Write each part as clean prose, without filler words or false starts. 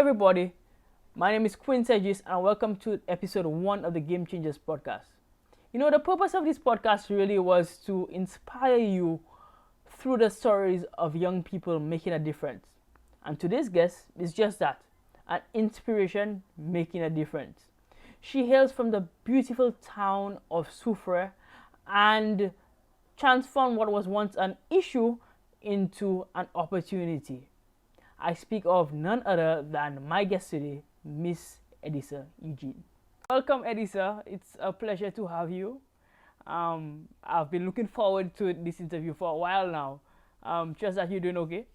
everybody. My name is Edisa, and welcome to episode 1 of the Game Changers podcast. The purpose of this podcast really was to inspire you through the stories of young people making a difference. And today's guest is just that, an inspiration making a difference. She hails from the beautiful town of Soufrière and transformed what was once an issue into an opportunity. I speak of none other than my guest today, Miss Edisa Eugene. Welcome, Edisa. It's a pleasure to have you. I've been looking forward to this interview for a while now. Just that you're doing okay?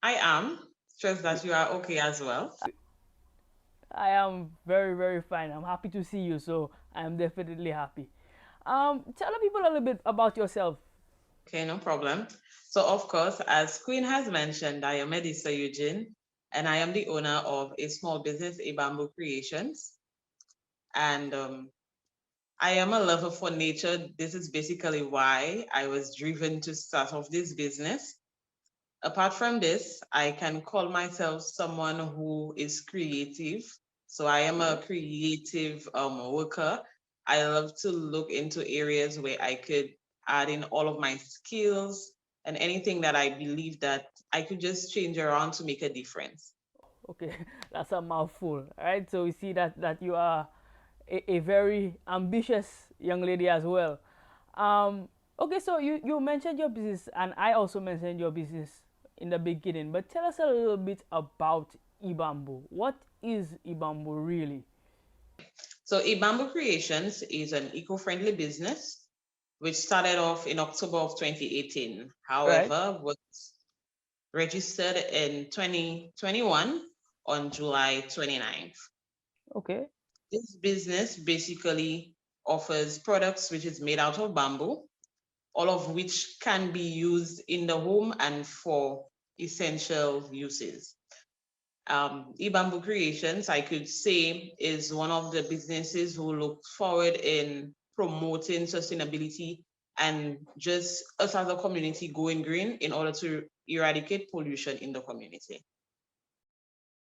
I am. Trust that you are okay as well. I am very, very fine. I'm happy to see you, so I'm definitely happy. Tell the people a little bit about yourself. Okay, no problem. So, of course, as Queen has mentioned, I am Edisa Eugene, and I am the owner of a small business, Ibambo Creations. And I am a lover for nature. This is basically why I was driven to start off this business. Apart from this, I can call myself someone who is creative. So I am a creative worker. I love to look into areas where I could add in all of my skills and anything that I believe that I could just change around to make a difference. Okay, that's a mouthful. All right, so we see that you are a very ambitious young lady as well. Okay, so you mentioned your business, and I also mentioned your business in the beginning. But tell us a little bit about Ibambo. What is Ibambo really? So Ibambo Creations is an eco-friendly business which started off in October of 2018. Right. However, was registered in 2021 on July 29th. Okay. This business basically offers products which is made out of bamboo, all of which can be used in the home and for essential uses. Ibambo Creations, I could say, is one of the businesses who look forward in promoting sustainability and just us as a community going green in order to eradicate pollution in the community.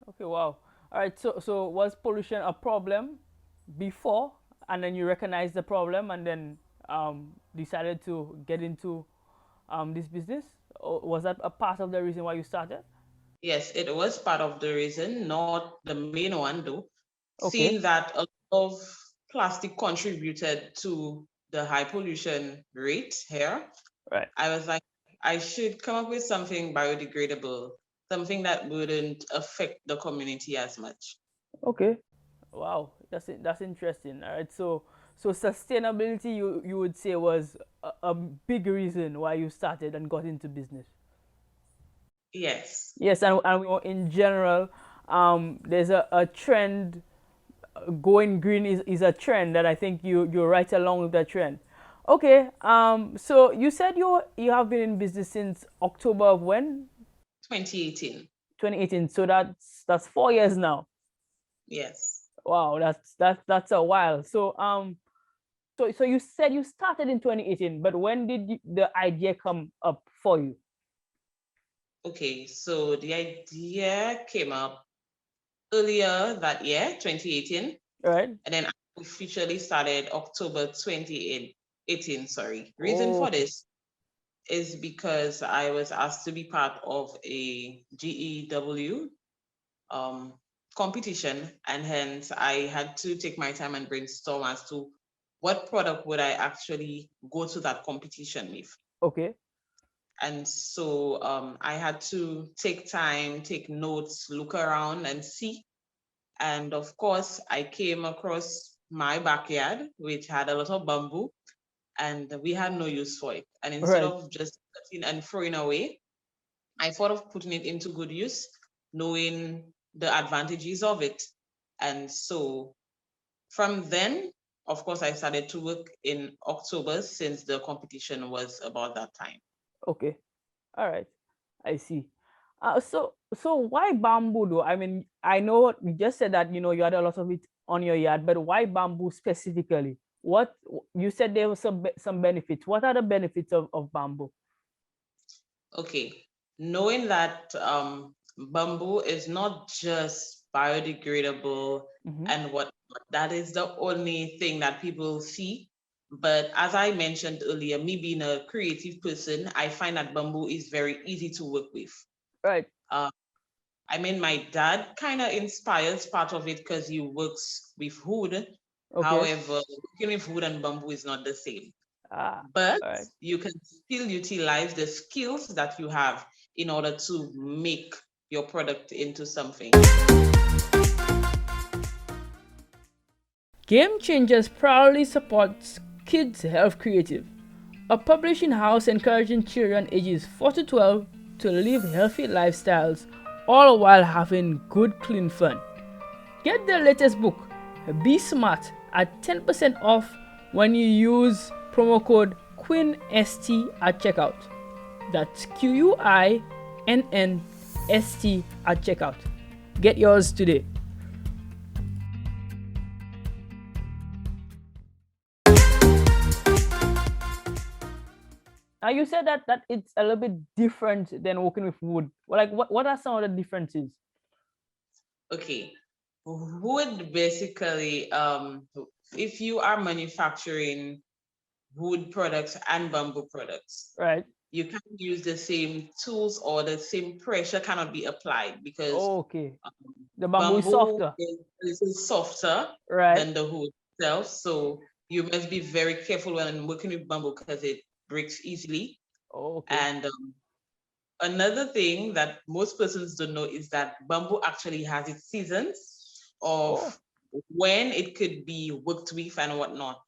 Okay. Wow. All right. So was pollution a problem before, and then you recognized the problem, and then decided to get into this business? Or was that a part of the reason why you started? Yes, it was part of the reason, not the main one though, Okay. seeing that a lot of plastic contributed to the high pollution rate here. Right. I was like, I should come up with something biodegradable, something that wouldn't affect the community as much. Okay. Wow. That's interesting. All right. So sustainability, you would say, was a big reason why you started and got into business. Yes. Yes, and in general, there's a trend. Going green is a trend that I think you're right along with that trend. Okay. So you said you have been in business since October of when? 2018. 2018. So that's 4 years now. Yes. Wow, that's a while. So you said you started in 2018, but when did the idea come up for you? Okay, so the idea came up earlier that year, 2018, Right? and then I officially started October 2018, sorry. Reason Oh, for okay. this is because I was asked to be part of a GEW um, competition, and hence I had to take my time and brainstorm as to what product would I actually go to that competition with. Okay. And so I had to take time, take notes, look around and see. And of course, I came across my backyard, which had a lot of bamboo, and we had no use for it. And instead Right. of just cutting and throwing away, I thought of putting it into good use, knowing the advantages of it. And so from then, of course, I started to work in October since the competition was about that time. Okay. All right. I see. So why bamboo though? I mean, I know you just said that you had a lot of it on your yard, but why bamboo specifically? What you said there was some benefits. What are the benefits of bamboo? Okay, knowing that bamboo is not just biodegradable Mm-hmm. and what that is the only thing that people see. But as I mentioned earlier, me being a creative person, I find that bamboo is very easy to work with. Right. Uh, I mean, my dad kind of inspires part of it because he works with wood. Okay. However, working with wood and bamboo is not the same. Ah. But All right. you can still utilize the skills that you have in order to make your product into something. Game Changers proudly supports Kids Health Creative, a publishing house encouraging children ages 4 to 12 to live healthy lifestyles, all while having good, clean fun. Get their latest book, Be Smart, at 10% off when you use promo code QUINST at checkout. That's QUINNST at checkout. Get yours today. Now you said that it's a little bit different than working with wood. Like what are some of the differences? Okay. Wood basically, if you are manufacturing wood products and bamboo products, Right. you can't use the same tools or the same pressure cannot be applied because Okay. The bamboo is bamboo softer. is a little softer Right. than the wood itself. So you must be very careful when working with bamboo because it breaks easily. Okay. And another thing that most persons don't know is that bamboo actually has its seasons of Oh. when it could be worked with and whatnot,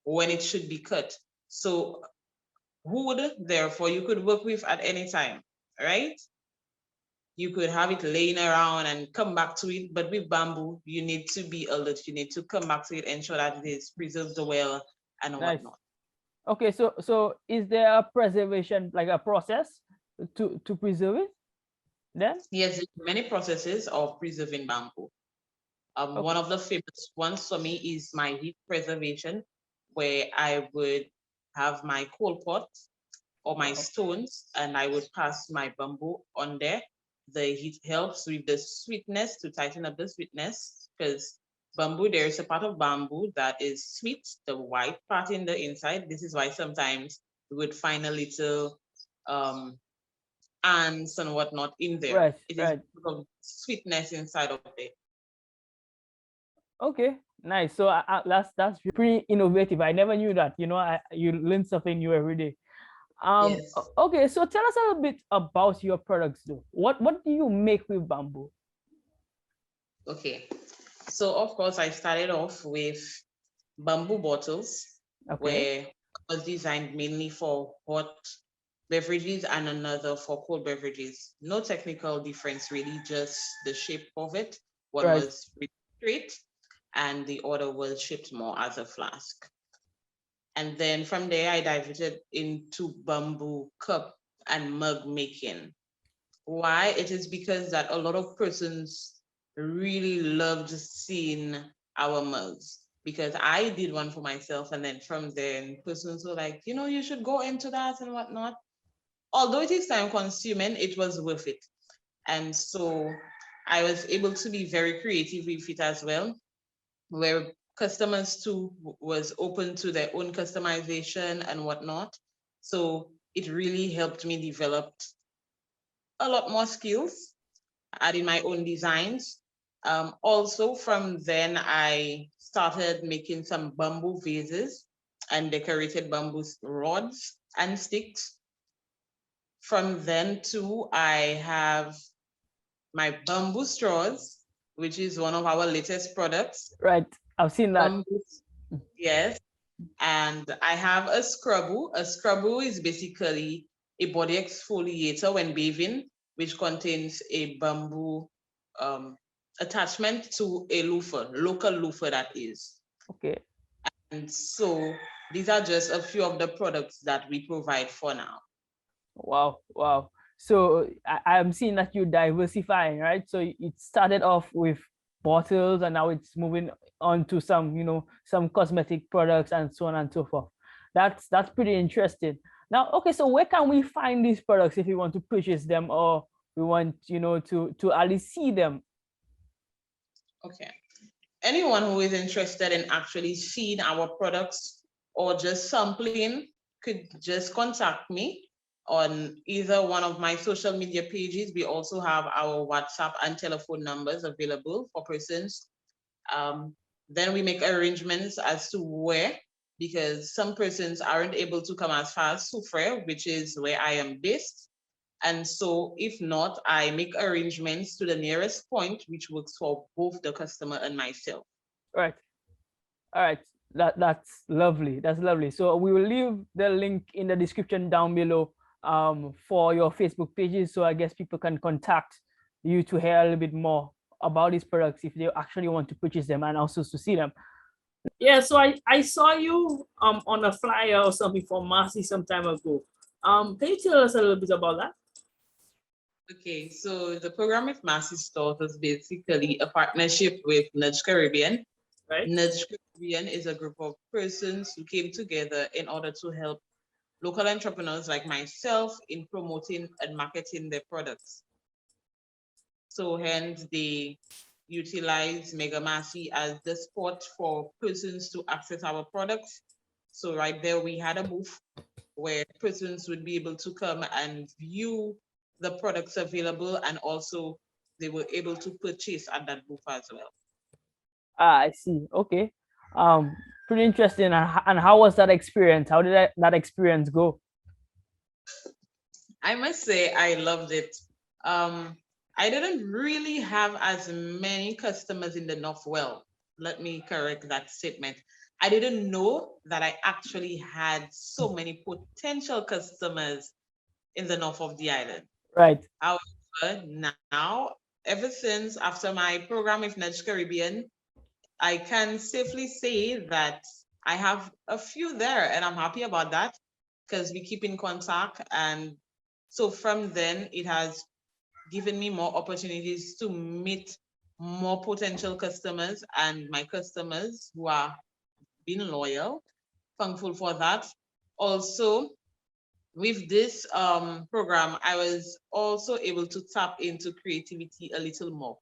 when it should be cut. So wood, therefore, you could work with at any time, right? You could have it laying around and come back to it, but with bamboo, you need to be alert. You need to come back to it, ensure that it is preserved well and Nice. whatnot. Okay, so is there a preservation, like a process to preserve it then? Yes, there's many processes of preserving bamboo. One Okay. of the famous ones for me is my heat preservation, where I would have my coal pot or my Wow. stones and I would pass my bamboo on there. The heat helps with the sweetness to tighten up the sweetness because bamboo, there is a part of bamboo that is sweet, the white part in the inside. This is why sometimes you would find a little um, ants and whatnot in there. Right, It is right. because of sweetness inside of it. Okay, nice. So that's pretty innovative. I never knew that. You learn something new every day. Yes. Okay, so tell us a little bit about your products though. What do you make with bamboo? Okay. So of course I started off with bamboo bottles Okay. where was designed mainly for hot beverages and another for cold beverages. No technical difference really, just the shape of it. One Right. was really straight and the other was shaped more as a flask. And then from there I diverted into bamboo cup and mug making. Why? It is because that a lot of persons really loved seeing our mugs because I did one for myself, and then from there, persons were like, you should go into that and whatnot. Although it is time consuming, it was worth it. And so I was able to be very creative with it as well, where customers too was open to their own customization and whatnot. So it really helped me develop a lot more skills, adding my own designs. Also, from then, I started making some bamboo vases and decorated bamboo rods and sticks. From then, too, I have my bamboo straws, which is one of our latest products. Right. I've seen that. Bamboo, yes. And I have a scrubbo. A scrubbo is basically a body exfoliator when bathing, which contains a bamboo um, attachment to a loofah, local loofah that is. Okay. And so these are just a few of the products that we provide for now. Wow, wow. So I'm seeing that you're diversifying, right? So it started off with bottles and now it's moving on to some cosmetic products and so on and so forth. That's pretty interesting. Now, okay, so where can we find these products if we want to purchase them or We want, to at least see them. Okay. Anyone who is interested in actually seeing our products or just sampling could just contact me on either one of my social media pages. We also have our WhatsApp and telephone numbers available for persons. Then we make arrangements as to where, because some persons aren't able to come as far as Soufrière, which is where I am based. And so if not, I make arrangements to the nearest point, which works for both the customer and myself. Right. All right. That's lovely. That's lovely. So we will leave the link in the description down below for your Facebook pages. So I guess people can contact you to hear a little bit more about these products if they actually want to purchase them and also to see them. Yeah, so I saw you on a flyer or something for Marcy some time ago. Can you tell us a little bit about that? Okay, so the program with Massy Stores is basically a partnership with Nudge Caribbean. Right. Nudge Caribbean is a group of persons who came together in order to help local entrepreneurs like myself in promoting and marketing their products. So hence they utilize Mega Massy as the spot for persons to access our products. So right there we had a booth where persons would be able to come and view the products available, and also they were able to purchase at that booth as well. Ah, I see. Okay. Pretty interesting. And how was that experience? How did that experience go? I must say I loved it. I didn't really have as many customers in the North. Well, let me correct that statement. I didn't know that I actually had so many potential customers in the north of the island. Right. However, now, ever since after my program with Nudge Caribbean, I can safely say that I have a few there, and I'm happy about that because we keep in contact. And so from then, it has given me more opportunities to meet more potential customers, and my customers who are being loyal. Thankful for that. Also, with this program, I was also able to tap into creativity a little more,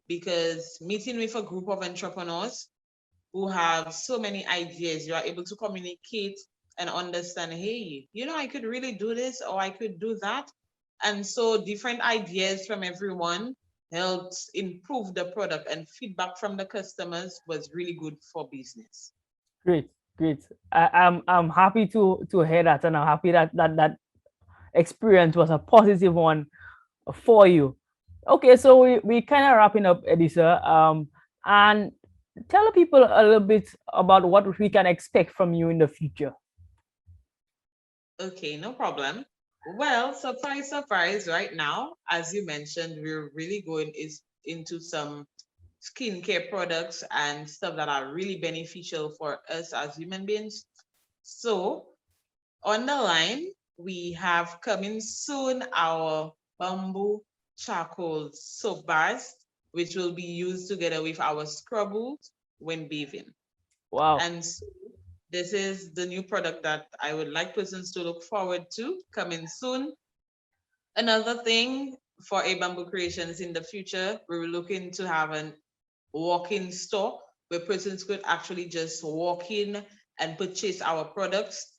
because meeting with a group of entrepreneurs who have so many ideas, you are able to communicate and understand, hey, I could really do this or I could do that. And so different ideas from everyone helped improve the product, and feedback from the customers was really good for business. Great. Great. I'm happy to hear that, and I'm happy that experience was a positive one for you. Okay, so we kind of wrapping up, Edisa. And tell the people a little bit about what we can expect from you in the future. Okay, no problem. Well, surprise, surprise, right now, as you mentioned, we're really going into some skincare products and stuff that are really beneficial for us as human beings. So on the line, we have coming soon our bamboo charcoal soap bars, which will be used together with our scrubbles when bathing. Wow. And so this is the new product that I would like persons to look forward to coming soon. Another thing for Ibambo Creations in the future, we're looking to have an walk-in store where persons could actually just walk in and purchase our products.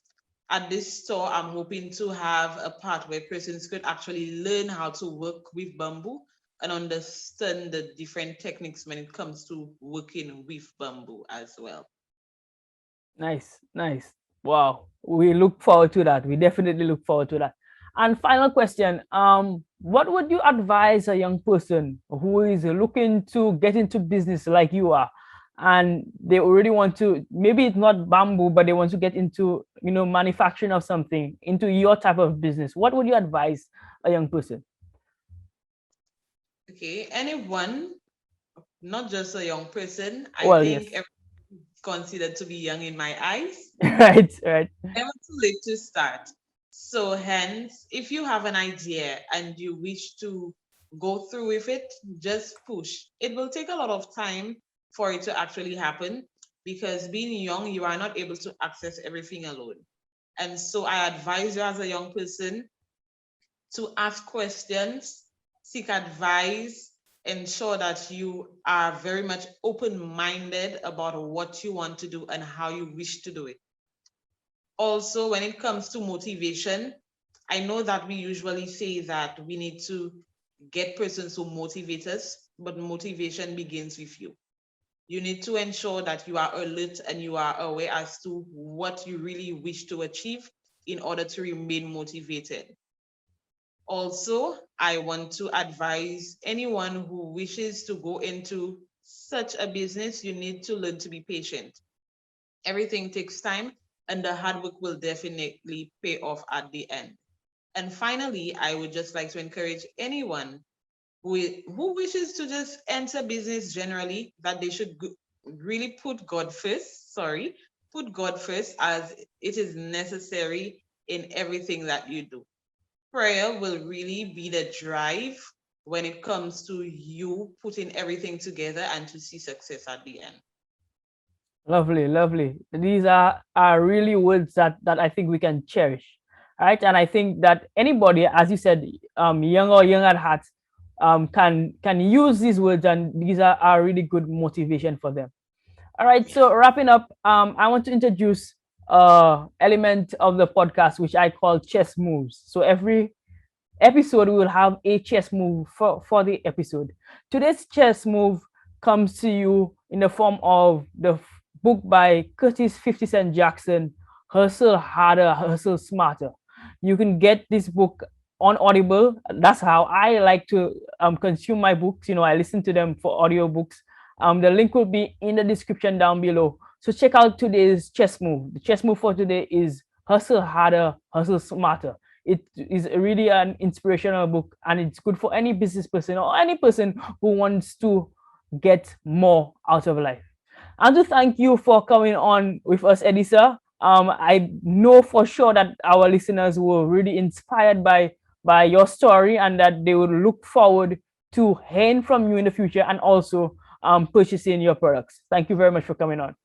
At this store, I'm hoping to have a part where persons could actually learn how to work with bamboo and understand the different techniques when it comes to working with bamboo as well. Nice, nice. Wow. We look forward to that. We definitely look forward to that. And final question, what would you advise a young person who is looking to get into business like you are, and they already want to, maybe it's not bamboo, but they want to get into, manufacturing of something, into your type of business? What would you advise a young person? Okay, anyone, not just a young person, I Well, yes. think everyone is considered to be young in my eyes. Right, right. Never too late to start. So hence, if you have an idea and you wish to go through with it, just push. It will take a lot of time for it to actually happen, because being young, you are not able to access everything alone. And so I advise you as a young person to ask questions, seek advice, ensure that you are very much open-minded about what you want to do and how you wish to do it. Also, when it comes to motivation, I know that we usually say that we need to get persons who motivate us, but motivation begins with you. You need to ensure that you are alert and you are aware as to what you really wish to achieve in order to remain motivated. Also, I want to advise anyone who wishes to go into such a business, you need to learn to be patient. Everything takes time, and the hard work will definitely pay off at the end. And finally, I would just like to encourage anyone who wishes to just enter business generally that they should really put God first. Sorry, put God first, as it is necessary in everything that you do. Prayer will really be the drive when it comes to you putting everything together and to see success at the end. Lovely, lovely. These are really words that I think we can cherish, right? And I think that anybody, as you said, young or young at heart, can use these words, and these are really good motivation for them. All right. Yeah. So wrapping up, I want to introduce element of the podcast which I call chess moves. So every episode we will have a chess move for the episode. Today's chess move comes to you in the form of the book by Curtis 50 Cent Jackson, Hustle Harder, Hustle Smarter. You can get this book on Audible. That's how I like to consume my books. I listen to them for audiobooks. The link will be in the description down below. So check out today's chess move. The chess move for today is Hustle Harder, Hustle Smarter. It is really an inspirational book, and it's good for any business person or any person who wants to get more out of life. And to thank you for coming on with us, Edisa. I know for sure that our listeners were really inspired by your story, and that they would look forward to hearing from you in the future, and also purchasing your products. Thank you very much for coming on.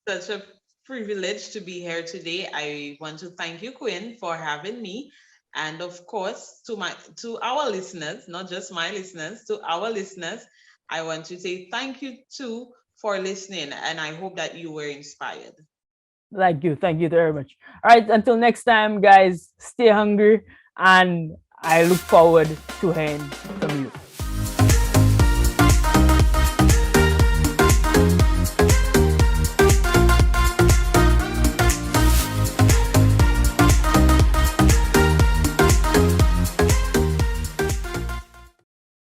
Such a privilege to be here today. I want to thank you, Quinn, for having me. And of course, to our listeners, not just my listeners, to our listeners, I want to say thank you too for listening. And I hope that you were inspired. Thank you very much. All right, until next time, guys, stay hungry, and I look forward to hearing from you.